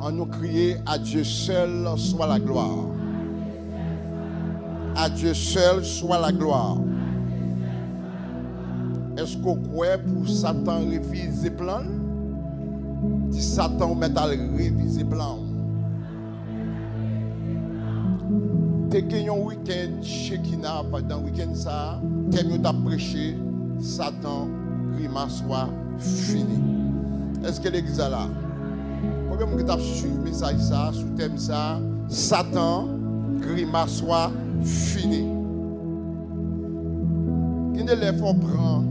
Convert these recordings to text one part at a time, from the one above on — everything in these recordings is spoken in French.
En nous crier à Dieu seul soit la gloire. À Dieu seul soit la gloire. Est-ce qu'on croit pour Satan réviser plan? Si Satan met à réviser plan. T'es gagné un week-end chez Kina pendant le week-end ça, t'es mieux à prêcher, Satan grimace soit fini. Est-ce que l'église est là? Combien de gens suivent le message ça, sous thème ça, Satan grimace soit fini. Qui ne les faut prendre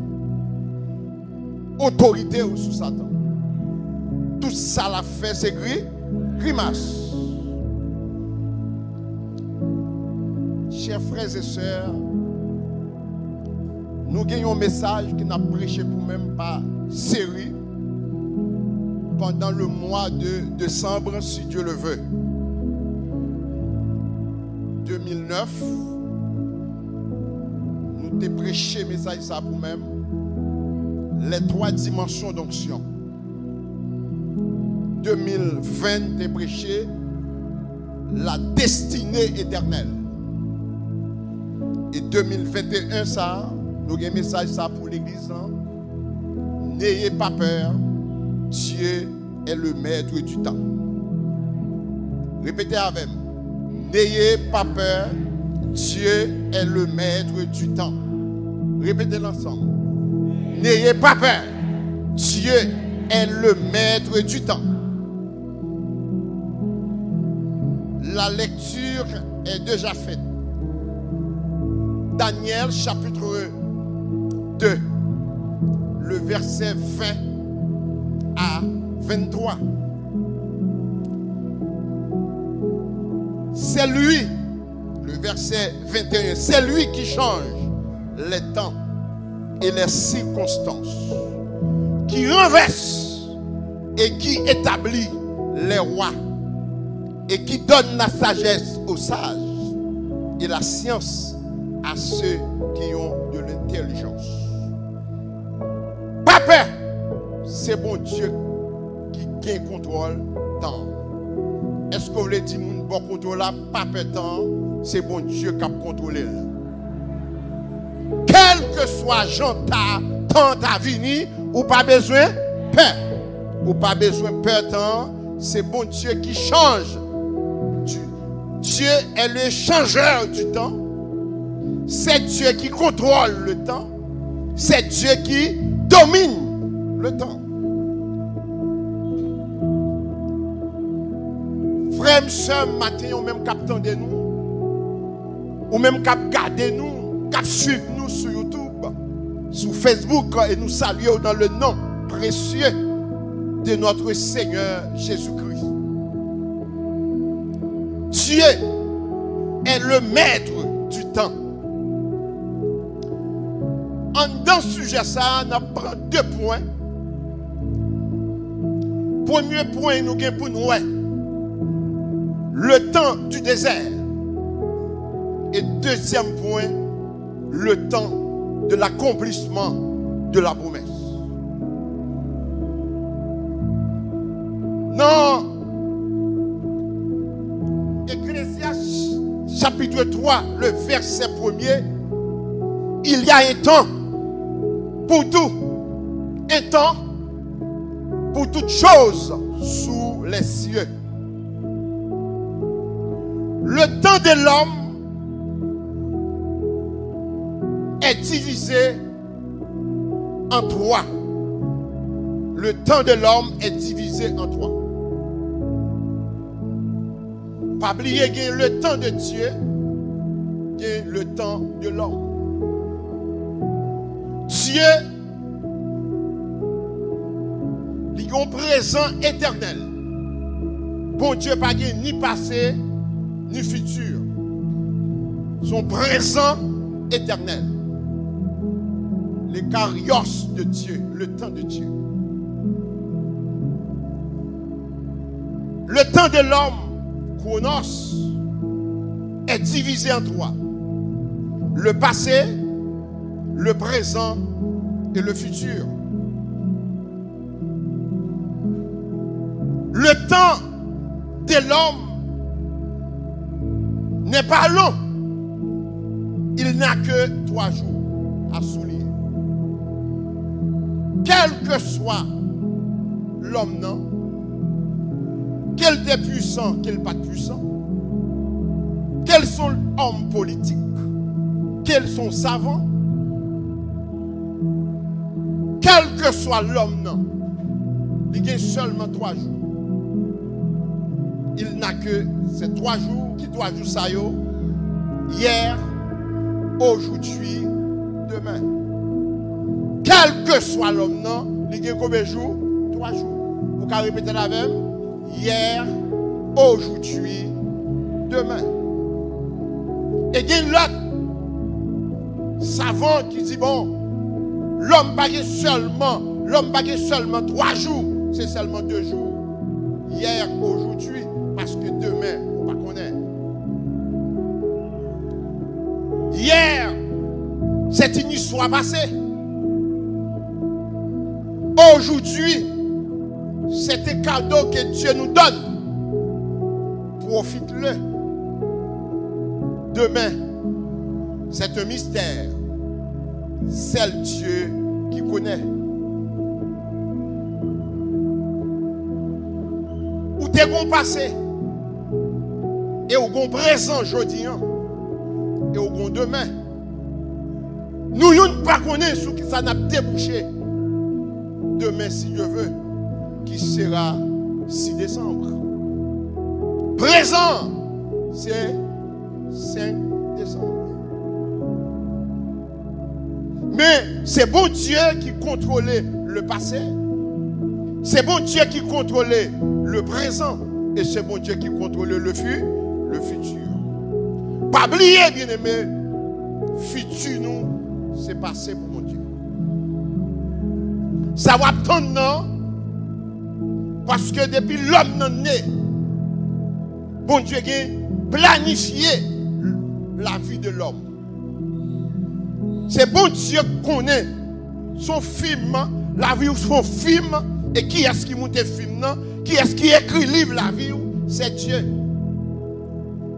autorité sous Satan. Tout ça l'a fait, c'est grimace. Chers frères et sœurs, nous gagnons un message qui n'a prêché pour même pas série pendant le mois de décembre, si Dieu le veut. 2009, nous t'ai prêché message ça pour même les 3 dimensions d'onction. 2020, t'ai prêché la destinée éternelle. Et 2021, ça, nous avons un message ça pour l'église. N'ayez pas peur, Dieu est le maître du temps. Répétez avec moi. N'ayez pas peur, Dieu est le maître du temps. Répétez l'ensemble. N'ayez pas peur, Dieu est le maître du temps. La lecture est déjà faite. Daniel chapitre 2, le verset 20 à 23. C'est lui, le verset 21, c'est lui qui change les temps et les circonstances, qui renverse et qui établit les rois et qui donne la sagesse aux sages et la science à ceux qui ont de l'intelligence. Pas peur, c'est bon Dieu qui gagne contrôle temps. Est-ce que vous voulez dire mon bon contrôle là, pas peur temps, c'est bon Dieu qui a contrôlé. Quel que soit temps à venir, ou pas besoin peur. Ou pas besoin peur temps, c'est bon Dieu qui change. Dieu est le changeur du temps. C'est Dieu qui contrôle le temps. C'est Dieu qui domine le temps. Frères et sœurs, matin, ou même cap de nous, ou même cap garder nous, cap suivre nous sur YouTube, sur Facebook, et nous saluer dans le nom précieux de notre Seigneur Jésus-Christ. Dieu est le maître du temps. Dans ce sujet, ça, on prend 2 points. Premier point, nous avons pour nous le temps du désert. Et deuxième point, le temps de l'accomplissement de la promesse. Dans Ecclésiaste chapitre 3, le verset 1er, il y a un temps pour tout, un temps pour toutes choses sous les cieux. Le temps de l'homme est divisé en 3. Le temps de l'homme est divisé en 3. Pas oublier qu'il y a le temps de Dieu et le temps de l'homme. Dieu, il y a un présent éternel. Bon Dieu pas ni passé ni futur. Son présent éternel. Les kairos de Dieu, le temps de Dieu. Le temps de l'homme, chronos, est divisé en 3. Le passé, le présent et le futur. Le temps l'homme n'est pas long. Il n'a que 3 jours à souligner. Quel que soit l'homme, non, quel est puissant, quel pas puissant, quels sont les hommes politiques, quels sont savants, quel que soit l'homme, non, il y a seulement 3 jours. Il n'a que ces 3 jours, qui 3 jours ça y est, hier, aujourd'hui, demain. Quel que soit l'homme, non, il y a combien de jours? 3 jours. Vous pouvez répéter la même? Hier, aujourd'hui, demain. Et il y a l'autre savant qui dit, bon, l'homme n'a pas seulement 3 jours, c'est seulement 2 jours. Hier, aujourd'hui, parce que demain, on ne connaît pas. Hier, c'est une histoire passée. Aujourd'hui, c'est un cadeau que Dieu nous donne. Profite-le. Demain, c'est un mystère. C'est Dieu qui connaît. Ou t'es bon passé. Et au bon présent aujourd'hui. Et au bon demain. Nous ne pas connaître ce qui ça n'a débouché. Demain, si Dieu veut, qui sera 6 décembre. Présent, c'est 5 décembre. Mais c'est bon Dieu qui contrôlait le passé. C'est bon Dieu qui contrôlait le présent. Et c'est bon Dieu qui contrôlait le futur. Pas oublier, bien aimé, futur nous, c'est passé pour mon Dieu. Ça va attendre, non? Parce que depuis l'homme n'est né, bon Dieu a planifié la vie de l'homme. C'est bon Dieu qui connaît son film, la vie ou son film, et qui est-ce qui monte le film, non? Qui est-ce qui écrit le livre, la vie? C'est Dieu.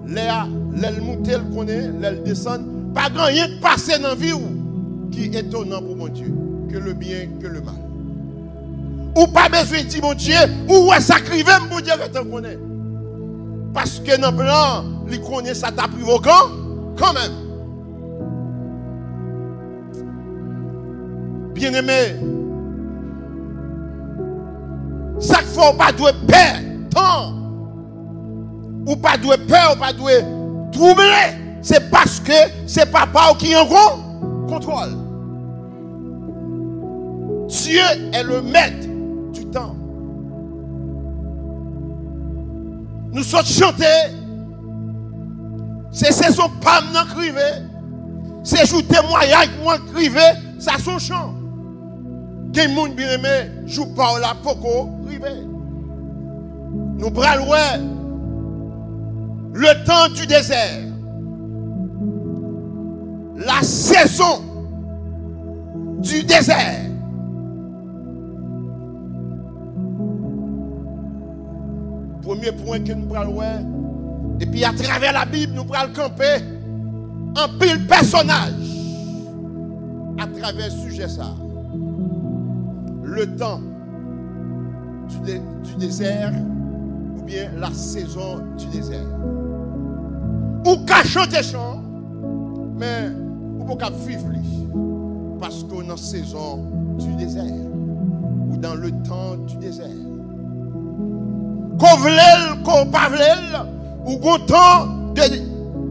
L'aile monte, elle connaît, l'aile descend. Pas grand rien qui passe dans la vie qui est étonnant pour mon Dieu, que le bien, que le mal. Ou pas besoin de dire, mon Dieu, ou est sacrifié, mon Dieu, que tu connais. Parce que dans le plan, il connaît ça t'a provoquant, quand même. Bien-aimé, chaque fois, on ne doit pas perdre temps. Ou pas doit peur, ou pas doit troubler. C'est parce que c'est papa qui en contrôle. Dieu est le maître du temps. Nous sommes chantés. C'est son pam nan crivé. C'est jour témoignage moi crivé. Ça son chant. Quel monde bien aimé joue par la poco crivé. Nous bras le temps du désert. La saison du désert. Premier point que nous prenons. Et puis à travers la Bible, nous prenons camper un pile personnage à travers ce sujet ça. Le temps du désert ou bien la saison du désert. Ou qu'à chanter chant, mais ou pas vivre parce qu'on est dans la saison du désert ou dans le temps du désert. Qu'on vlel, qu'on pas vlel, ou qu'on temps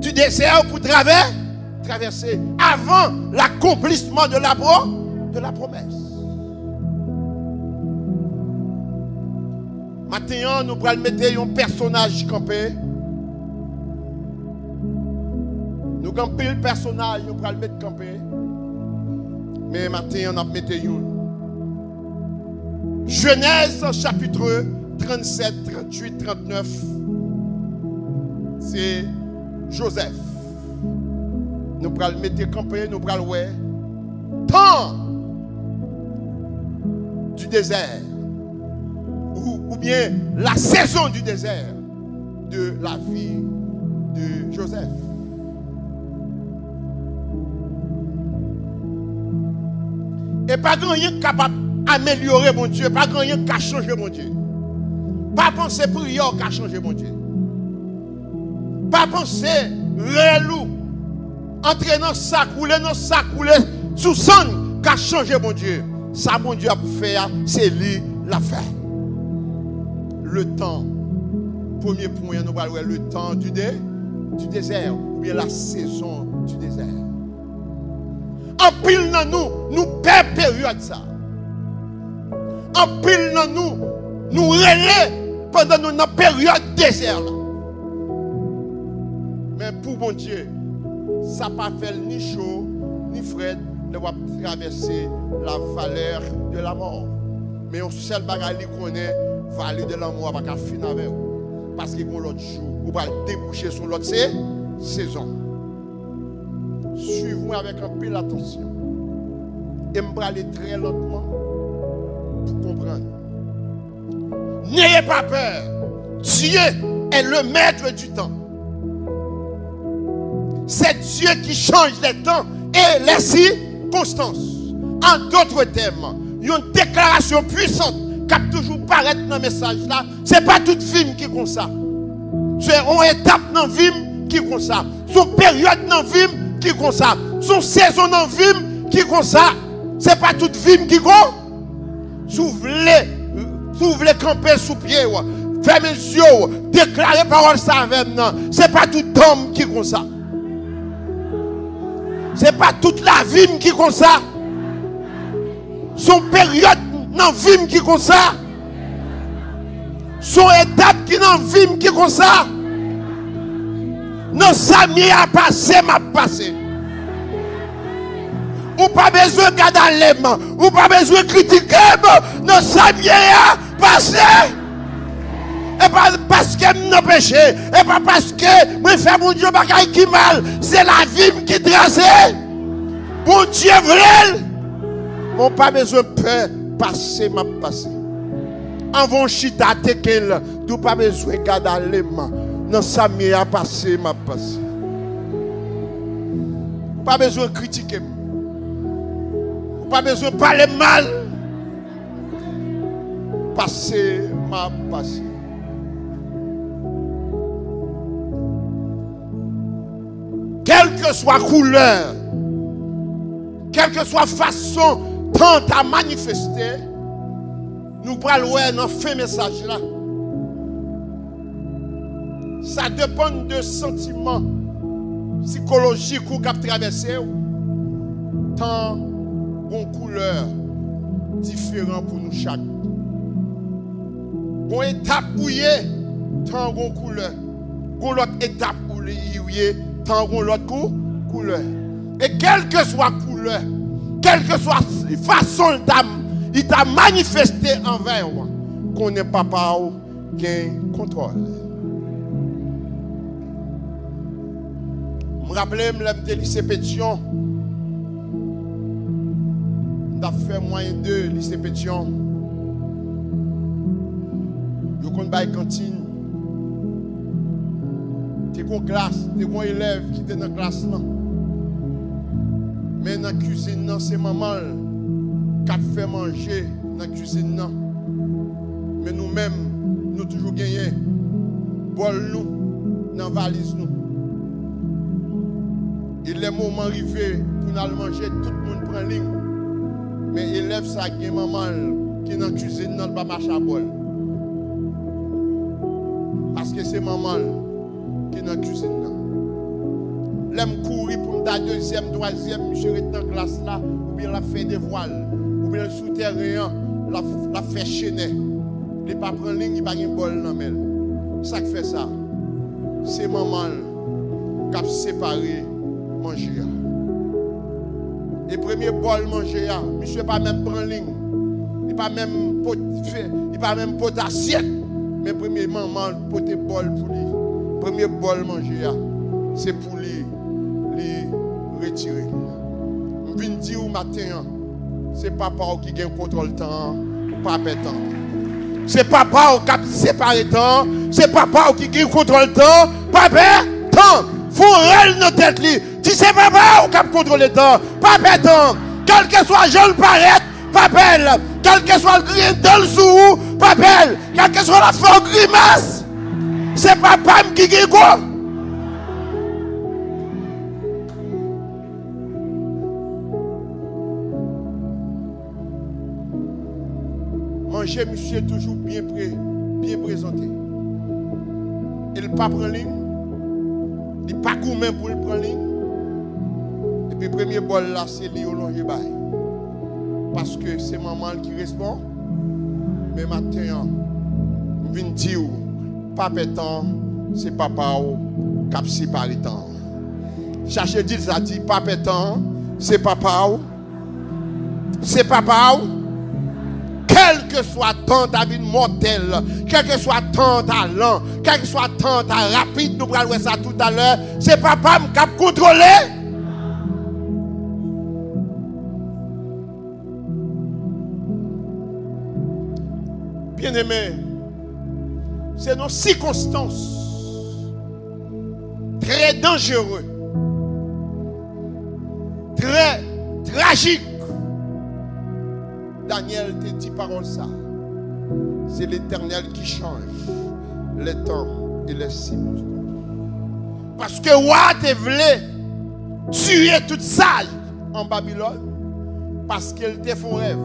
du désert pour traverser avant l'accomplissement de la promesse. Maintenant, nous allons mettre un personnage campé. Nous campons le personnage, nous allons le mettre campé. Mais maintenant, on a mis un. Genèse chapitre 37, 38, 39. C'est Joseph. Nous allons le mettre campé, nous allons le temps du désert. Ou bien la saison du désert. de la vie de Joseph. Et pas grand rien capable d'améliorer mon Dieu, pas grand rien qui a changé mon Dieu. Pas penser prière qui a changé mon Dieu. Pas penser relou, entrer dans sac, rouler sous sang qui a changé mon Dieu. Ça mon Dieu a fait, c'est lui l'a fait. Le temps, premier point, nous allons voir le temps du désert, ou bien la saison du désert. En pile dans nous perdons période ça. En pile dans nous relais pendant notre période désert. Mais pour mon Dieu, ça n'a pas fait ni chaud, ni frais de traverser la valeur de la mort. Mais on seul bagage qu'on connaît, valeur de la mort, pas qu'à finir avec vous. Parce qu'il y a l'autre jour, on va déboucher sur l'autre saison. Suivez-moi avec un peu d'attention. Et je vais aller très lentement pour comprendre. N'ayez pas peur. Dieu est le maître du temps. C'est Dieu qui change les temps et les circonstances. En d'autres termes, une déclaration puissante qui a toujours paraître dans le message là. Ce n'est pas toute film qui est comme ça. C'est une étape dans la vie qui est comme ça. Son période dans la vie qui est comme ça. Son saison dans la vie qui est comme ça. Ce n'est pas toute vie qui est comme ça. Si vous voulez camper sous pied, fermez les yeux, déclarer parole ça avec nous. Ce n'est pas tout homme qui est comme ça. Ce n'est pas toute la vie qui est comme ça. Son période dans la vie qui est comme ça. Son étape qui est dans la vie qui est comme ça. Non, ça m'a passé, m'a passé. Ou pas besoin de garder les mains. Ou pas besoin de critiquer. Non, ça m'a passé. Et pas parce que je n'ai péché. Et pas parce que je fais mon Dieu bagaille qui mal. C'est la vie qui trace. Mon Dieu vrai. Mon pas besoin de peur. Passer, m'a passé. En vont chita tekel. Ou pas besoin de garder les mains. Non, ça m'a passé, m'a passé. Pas besoin de critiquer. Pas besoin de parler mal. Passer, m'a passé. Quelle que soit couleur, quelle que soit façon, tant à manifester, nous prenons dans ce message là. Ça dépend de sentiments psychologiques ou cap traverser, tant une couleur différente pour nous chaque. Une étape où il y a tant une couleur. Une autre étape où il y a tant une autre couleur. Et quelle que soit couleur, quelle que soit façon il t'a manifesté envers moi, qu'on n'est pas par qui contrôle. Je me rappelle, je me lycée Pétion. J'ai fait moyen de lycée Pétion. Je connais pas la cantine. Tu es en classe, tu es un élève qui est dans la classe. Mais dans la cuisine, c'est maman qui a fait manger dans la cuisine. Mais nous-mêmes, nous toujours gagnons. Bol nous, dans la valise nous. Et les moments arrivés pour nous manger, tout le monde prend ligne. Mais élève ça qui est maman qui est dans la cuisine, non pas marcher à bol. Parce que c'est maman qui est dans la cuisine. L'aime courir pour me donner deuxième, troisième, monsieur est dans la classe là, ou bien la fait des voiles, ou bien le souterrain, la fait chaîner. Il ne pas prendre ligne, il pas de bol dans elle. Ça qui fait ça, c'est maman qui a séparé manger. Et premier bol manger, monsieur pas même prendre ligne. Il pas même pot fait, il pas même pot assiette. Mais premier maman pote bol pour lui. Premier bol manger, c'est pour lui retirer. Je viens dire au matin, c'est papa qui gagne contrôle temps, pas perdre temps. C'est papa qui a séparé le temps. C'est papa qui contrôle le temps. Papa, temps. Faut réel dans tête li. Si c'est papa qui a contrôlé le temps. Papa, temps. Quel que soit jeune paraît, papa. Quel que soit le gris dans le sou, papa. Quel que soit la forme grimace. C'est papa qui dit quoi? Manger, monsieur, toujours bien présenté. Il ne pas prendre ligne. Il pas gourmand pour le prendre ligne. Et puis, premier bol là, c'est lui au long de bail. Parce que c'est maman qui répond. Mais maintenant, je viens dire, papa temps, c'est papa qui a séparé temps. Cherchez dit ça dit, papa temps, c'est papa. C'est papa. Quel que soit ton ta vie mortelle, quel que soit ton talent, quel que soit ton ta rapide, nous allons voir ça tout à l'heure, c'est papa qui a contrôlé. Bien-aimé, c'est nos circonstances très dangereuses, très tragiques. Daniel te dit parole ça. C'est l'Éternel qui change les temps et les circonstances. Parce que roi te voulait tuer toute sage en Babylone parce qu'elle te fait un rêve.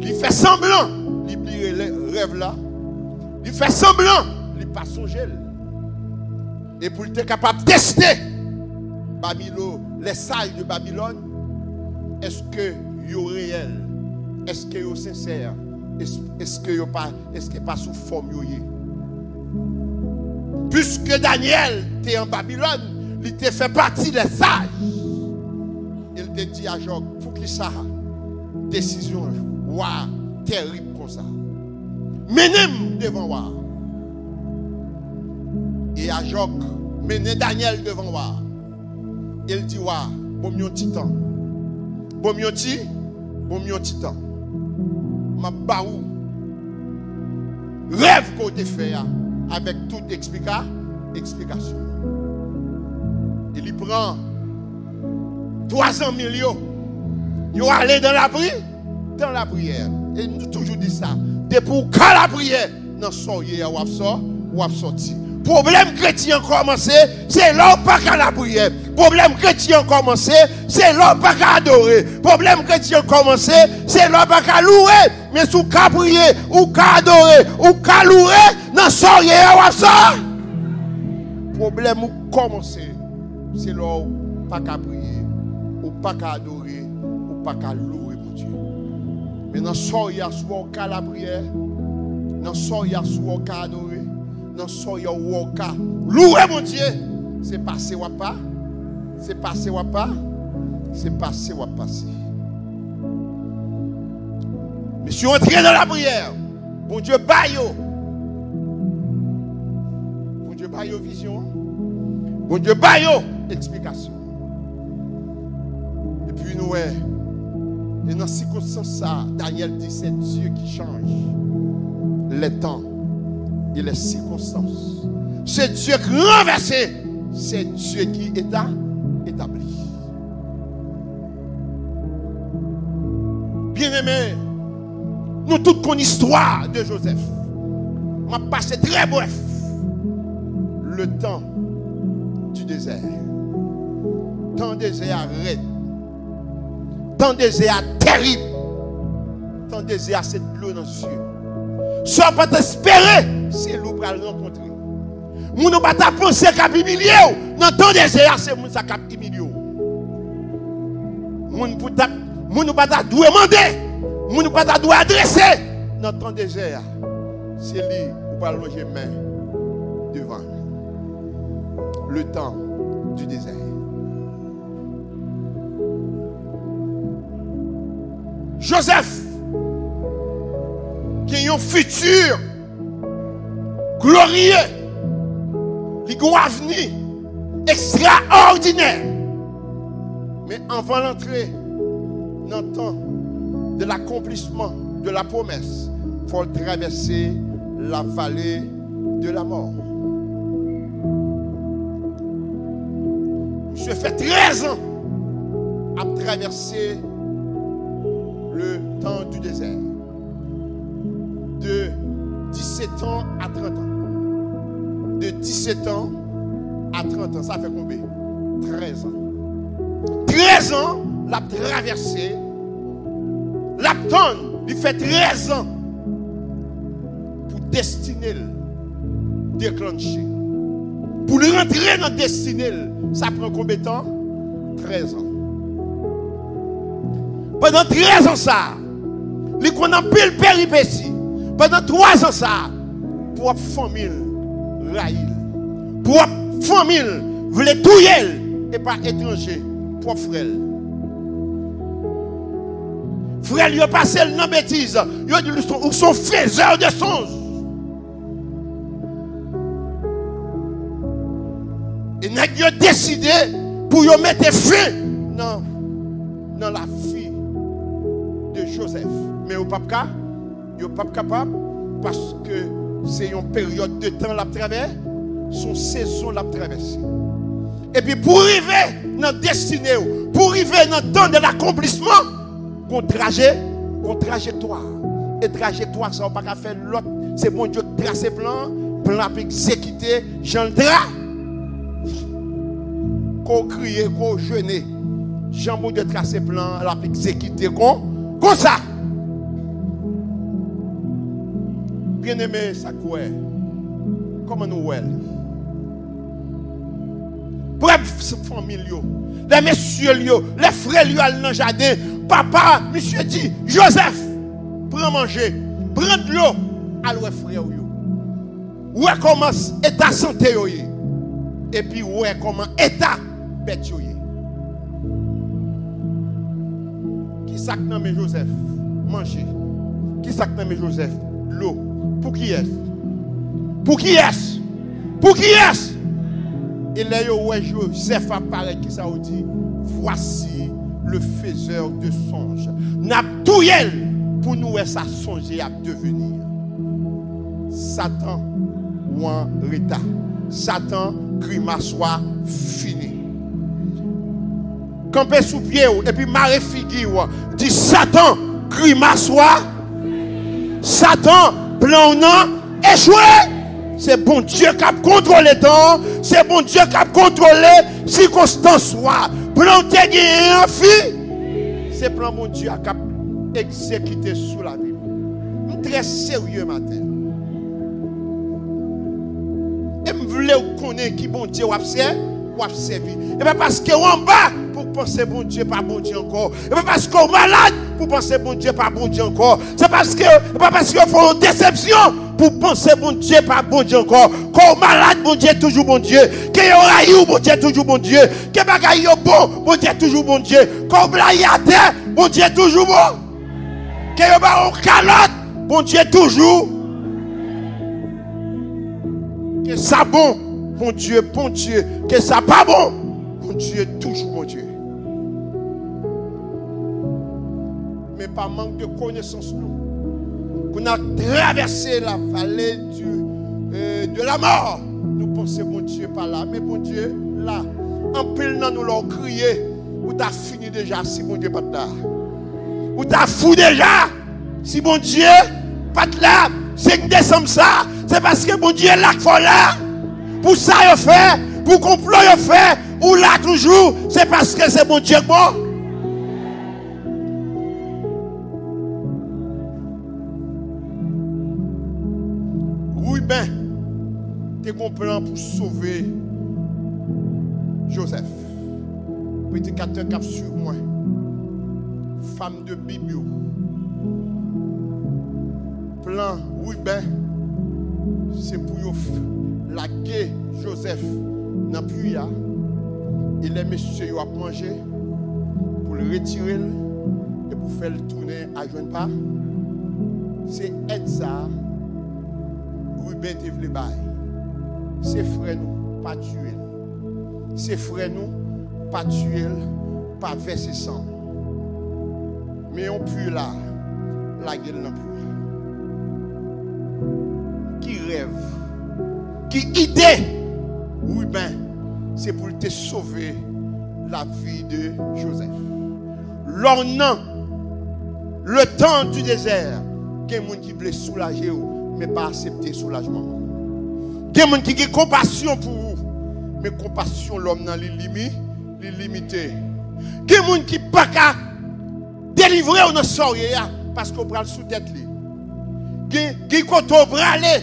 Il fait semblant, il oublie le rêve là. Il fait semblant, il pas songer. Et pour être capable de tester Babylone, les sages de Babylone. Est-ce que vous êtes réel? Est-ce que vous êtes sincère? Est-ce que vous n'êtes pas sous forme? Puisque Daniel était en Babylone, il te fait partie des sages. Il te dit à Job, pour qui ça? Décision, roi, terrible comme ça. Menez-moi devant roi. Et à Job, menez Daniel devant roi. Il dit, roi, bon mieux titan. Bon mieux titan. Ma baou. Rêve qu'on te fait avec toute explication. Il y prend 300 millions. Il va aller dans la prière. Et nous toujours dit ça. Depuis pour qu'à la prière, dans soyez ou sorti. Problème chrétien commencé, c'est l'homme pas qu'à la prière. Problème chrétien commencé, c'est l'homme pas qu'à adorer. Problème chrétien commencé, c'est l'homme pas qu'à louer. Mais sous qu'à prier, ou qu'à adorer, ou qu'à louer, non soyez ou ça. Problème commencé, c'est l'homme pas qu'à prier, ou pas qu'à adorer, ou pas qu'à louer mon Dieu. Mais non soyez ou qu'à la prière, non soyez ou qu'à adorer. Non, soyez au cas. Louez mon Dieu. C'est passé ou pas. C'est passé ou pas. C'est passé ou pas. Mais si on entre dans la prière, bon Dieu baille. Bon Dieu baille vision. Bon Dieu baille explication. Et puis nous, et dans ces circonstances, Daniel dit c'est Dieu qui change les temps. Et les circonstances. C'est Dieu qui renverse. C'est Dieu qui établit. Bien-aimés, nous tous connaissons l'histoire de Joseph. On va passer très bref. Le temps du désert. Temps désert raide. Temps désert terrible. Temps désert cette l'eau dans les yeux. Ça pas t'espérer, c'est l'eau pour le rencontrer. Nous ne pas penser qu'à humilier. Dans le temps désert, c'est nous qui a humilié. Nous ne pas demander. Nous ne pas adresser. Dans le temps désert, c'est lui qui va loger main devant. Le temps du désert. Joseph, qui a un futur glorieux, qui a un avenir extraordinaire. Mais avant l'entrée dans le temps de l'accomplissement de la promesse, il faut traverser la vallée de la mort. Monsieur fait 13 ans à traverser le temps du désert. De 17 ans à 30 ans. De 17 ans à 30 ans. Ça fait combien? 13 ans. 13 ans, l'a traversé. L'a tonne, il fait 13 ans pour destiner, déclencher. Pour le rentrer dans destinée, ça prend combien de temps? 13 ans. Pendant 13 ans, ça, il connaît pile péripétie. Pendant 3 ans, ça, pour la famille, raïl. Pour la famille, voulait tout et pas étranger, pour frère. Frère, il a passé dans bêtise. Ils sont faiseurs de songes. Et ils ont décidé pour mettre fin dans la vie de Joseph. Mais ils ne sont pas capables parce que c'est une période de temps à travers, son saison à traverser. Et puis pour arriver dans la destinée, pour arriver dans le temps de l'accomplissement, qu'on trajectoire. Et trajectoire, ça ne va pas faire l'autre. C'est bon Dieu qui trace plan pour exécuter, Jean le drap. Qu'on crie, qu'on jeûne. Jean bon Dieu trace plan, la exécuter comme ça. Bien aimé, ça quoi? Comment nous voyons? Pour les familles, les messieurs, les frères, dans le jardin, papa, monsieur dit, Joseph, prends manger, prends de l'eau, allez frère, où est comment état santé, et puis où est comment état bête. Qui s'acte nommé Joseph? Manger. Qui s'acte nommé Joseph? L'eau. Pour qui est-ce? Pour qui est-ce? Pour qui est-ce? Et là, Joseph apparaît qui ça dit, voici le faiseur de songes. N'abdouyel pour nous ça songer à devenir. Satan ou en retard. Satan crima soit fini. Campé sous pied et puis maré figure dit Satan crima soit. Satan plan non échoué. C'est bon Dieu qui a contrôlé le temps. C'est bon Dieu qui a contrôlé les circonstances. Planter un fille. C'est plan bon Dieu qui a exécuté sous la Bible. Très sérieux matin. Et je voulais connaître qui bon Dieu a servi. Et bien parce que en bas pour penser bon Dieu, pas bon Dieu encore. Et bien parce qu'on est malade pour penser bon Dieu, pas bon Dieu encore. C'est parce que pas parce qu'il faut une déception pour penser bon Dieu, pas bon Dieu encore. Quand malade, bon Dieu toujours bon Dieu. Que yo raillou, bon Dieu toujours bon Dieu. Que bagay yo bon Dieu toujours bon Dieu. Quand blaye à terre, bon Dieu toujours bon. Que yo ba on calotte, bon Dieu toujours. Que ça bon Dieu, que ça pas bon Dieu, toujours bon Dieu. Mais par manque de connaissance, nous, qu'on a traversé la vallée de la mort, nous pensons bon Dieu pas là, mais bon Dieu là. En pile, nous l'avons crié, ou t'as fini déjà si bon Dieu pas là. Ou t'as fou déjà si bon Dieu pas là. C'est décembre ça, c'est parce que bon Dieu est là qu'il faut là. Pour ça, il fait, pour complot, il fait, ou là toujours, c'est parce que c'est bon Dieu bon. Oui, ben, tu comprends pour sauver Joseph. Prédicateur cap sur moi, femme de Bible. Plan, oui, ben, c'est pour la guerre Joseph n'a plus là. Et les messieurs ont mangé pour le retirer et pour faire le tourner à joindre pas. C'est ça. Ruben te vle bail. C'est frère nous pas tuer. C'est frère nous pas tuer, pas verser sang. Mais on peut là la gueule non plus. Qui rêve, qui idée, oui ben, c'est pour te sauver la vie de Joseph. L'ornant, le temps du désert, il y a des gens qui veulent soulager, mais pas accepter soulagement. Il y a des gens qui ont compassion pour vous, mais compassion, l'homme dans les limites, les limité. Il y a des gens qui ne peuvent pas délivrer ou ne sortir parce qu'on prend le sous-tête. Il y a des gens qui ont bralé,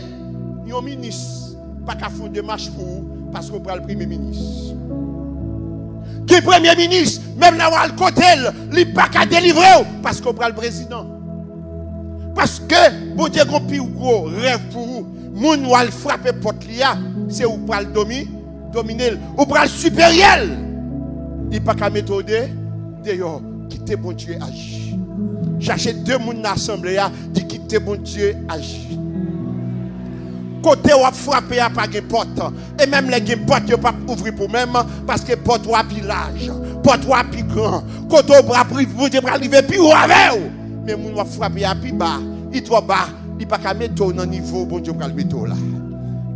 il y a un ministre, pas qu'à faire de marche pour vous parce qu'on prend le premier ministre. Qui est premier ministre, même là où le côté, il n'est pas qu'à délivrer parce qu'on prend le président. Parce que, bon Dieu, qu'on plus gros rêve pour vous, moun ou al frapper porte lia, c'est où pour le dominer, ou pour le supérieur. Il n'est pas qu'à méthode, d'ailleurs, quitter bon Dieu agir. Cherchez deux moun dans l'assemblée, dit quitter bon Dieu agir. Côté où frapper à pas de porte. Et même les portes, ne pas ouvrir pour même parce que porte ou plus large, porte ou plus grand. Côté où vous devez arriver plus haut avec. Mais moun va frapper à plus bas, il trop bas, il pas qu'à mettre au niveau bon Dieu pour le mettre là.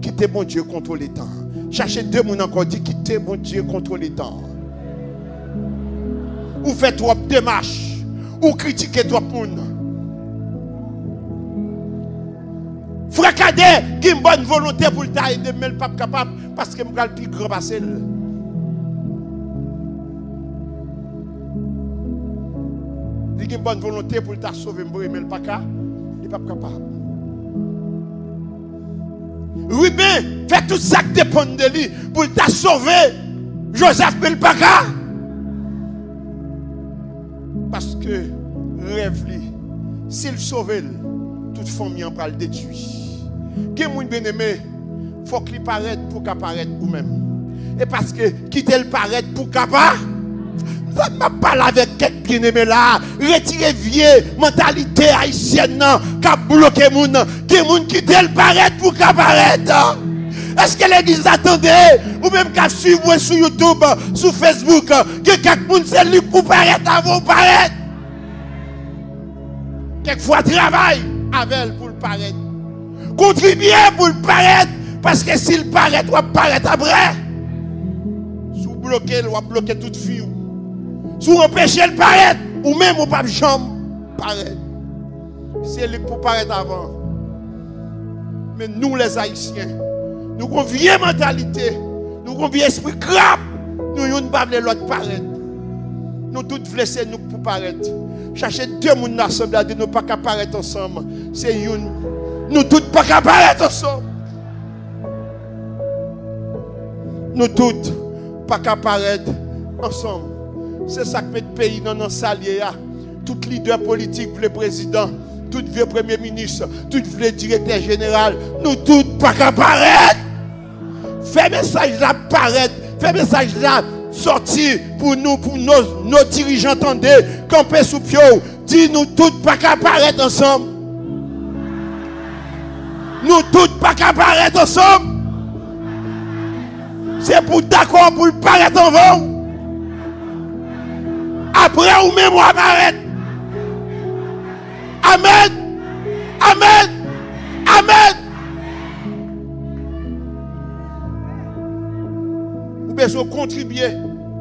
Quittez bon Dieu contre les temps. Cherchez deux moun encore dit quittez bon Dieu contre les temps. Ou faites trop de démarches, ou critiquez trop moun. Frère Cadet, qui a une bonne volonté pour le tailler de mais le pas capable parce que je suis le plus grand passé. Il a une bonne volonté pour le sauver, mais le pas capable. Il n'est pas capable. Oui, bien, faites tout ça qui dépend de lui pour le sauver. Joseph, mais le pas capable. Parce que rêve lui, s'il sauve, toute famille en va le détruire. Qui moun bien aimé, faut qu'il paraisse pour qu'apparaître ou même. Et parce que quitter le paraître pour qu'apparaître, je parle avec quelqu'un bien aimé là, retirer vieux mentalité haïtienne qui a bloqué moun, qui moun quitter le paraître pour qu'apparaître. Est-ce que l'église attendait ou même qu'à suivre sur YouTube, sur Facebook, que quelqu'un c'est lui pour paraître avant paraître. Quelquefois travaille avec elle pour le paraître. Contribuer pour le paraître. Parce que s'il paraît, il va paraître après. Si vous bloquez, il va bloquer toute fille. Si vous empêchez le paraître, ou même au pape chambre, paraître. C'est lui pour paraître avant. Mais nous les Haïtiens, nous avons une vieille mentalité, nous avons un vieux esprit grave. Nous ne pas l'autre paraître. Nous tous blessés nous pour paraître. Chercher deux personnes ensemble, de nous pas apparaître ensemble. C'est une. Nous tous pas apparaître ensemble. Nous tous pas apparaître ensemble. C'est ça que met le pays dans nos saliers. Tout leader politique, le président, tout vieux premier ministre, tout vieux directeur général, nous tous pas apparaître. Fais message là apparaître. Fais message là sortir pour nous, pour nos dirigeants entendez, camper sous pied, dis nous tous pas apparaître ensemble. Nous tous pas apparaître ensemble. C'est pour d'accord pour le paraître en vent. Après ou même on apparaître. Amen. Amen. Amen. Vous besoin contribuer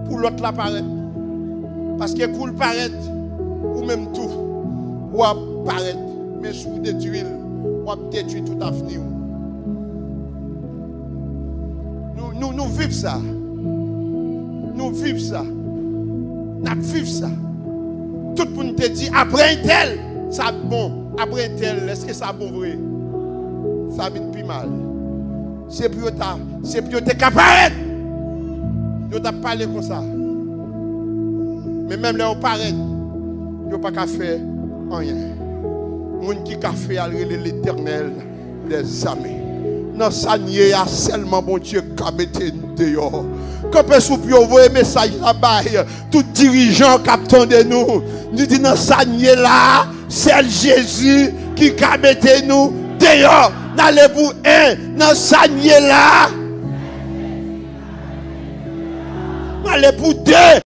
pour l'autre l'apparaître. Parce que pour le paraître, ou même tout, ou apparaître, mais sous des tuiles, ou détruire tout avenir. Nous vivons ça. Nous vivons ça. Nous vivons ça. Tout le monde te dit, après un tel, ça bon. Après un tel, est-ce que ça bon vrai? Ça vient plus mal. C'est plus te qu'apparaître. Nous t'as parlé comme ça. Mais même là, on paraît, nous pas qu'à faire rien. Moun qui a fait l'éternel des amis. Dans sa nier, il y a seulement mon Dieu qui a mis dehors. Quand on peut envoyer un message là-bas, tout dirigeant qui attend de nous, nous dit dans sa nier là, c'est Jésus qui a mis nous dehors. Dans le bout 1, dans sa nier là. Dans le bout 2.